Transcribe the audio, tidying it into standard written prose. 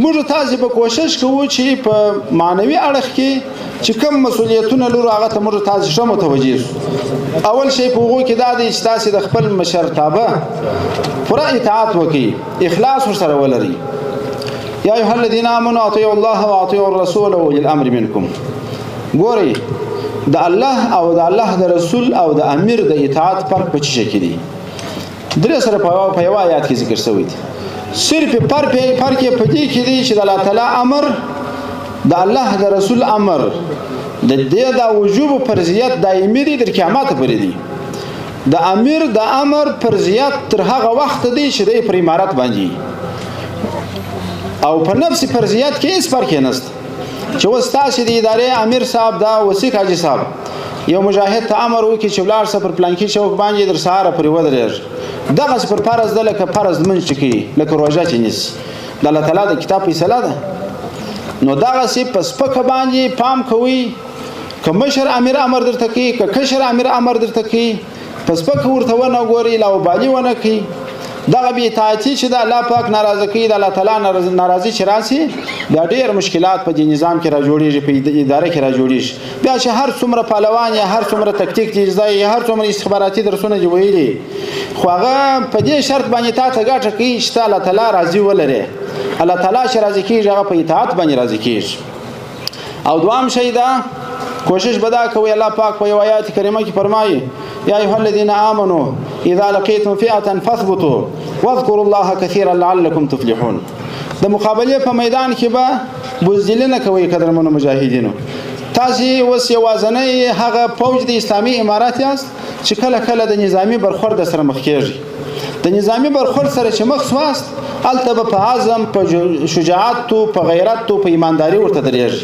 موږ تاسې به کوشش کوو چې په معنوي اړخ کې چې کوم مسؤلیتونه لرو هغه ته موږ تاسې ښه متوجه شو. اول شی په هغو کې دا دی چې تاسې د خپل مشرتابه پوره اطاعت وکړي، اخلاص ورسره ولري. یا ایها الذین آمنوا اطیعوا الله واطیعوا الرسول واولی الامر منکم. ګورئ د الله او د الله د رسول او د امیر د اطاعت فرق په څه شي کې دی؟ درې سره په یوه آیات کې ذکر شوی دی. صرف فرق یې په دې کې دی چې د الله تعالی امر، د الله د رسول امر د دې د وجوب فرضیت دایمي دی تر قیامت پورې دی. د امیر د امر فرضیت تر هغه وخت دی چې د پر امارت باندې او په نفس فرضیت کې هیڅ فرق نشته. چې اوس تاسې د ادارې امیر صاحب دا وثیق حاجي صاحب یو مجاهد ته امر وکړي چې ولاړ شه پر پلانکي چوک باندې در سهاره پورې ودرېږي، دغسې پر فرض ده لکه فرض لمونځ چې کوي، لکه روژه چې نیسي. د الله تعالی د کتاب فیصله ده. نو دغسې په سپکه باندې پام کوئ. که مشر امیر امر درته کوي، که کشر امیر امر درته کوي، په سپکه ورته ونه ګورئ، لاوبالي ونه کوي. دغه بې اطاعتي چې د الله پاک ناراضه کوي، د الله تعالی ناراضي چې راسي، بیا ډېر مشکلات په دې نظام کې راجوړېږي، په اداره کې راجوړېږي. بیا چې هر څومره پهلوان یا هر څومره تکتیک چې زده یا هر څومره استخباراتي درسونه دې ویلي، خو هغه په دې شرط باندې تا ته ګټه کوي چې ته الله تعالی راضي ولرې. الله تعالی چې راضي کېږي هغه په اطاعت باندې راضي کېږي. او دوام شی ده، کوشش به دا کوئ. الله پاک په یو آیات کریمه کې فرمایي: یا ایها الذین آمنوا اذا لقیتم فئة فاثبتوا واذکروا الله کثیرا لعلکم تفلحون. د مقابلې په میدان کې به بزدلي نه کوئ. قدرمنو مجاهدینو، تاسې اوس یوازنی هغه فوج د اسلامي امارات یاست چې کله کله د نظامي برخورد سره مخ کېږي. د نظامي برخورد سره چې مخ سواست، هلته به په عزم، په شجاعت، په غیرت، په ایمانداري ورته درېږي.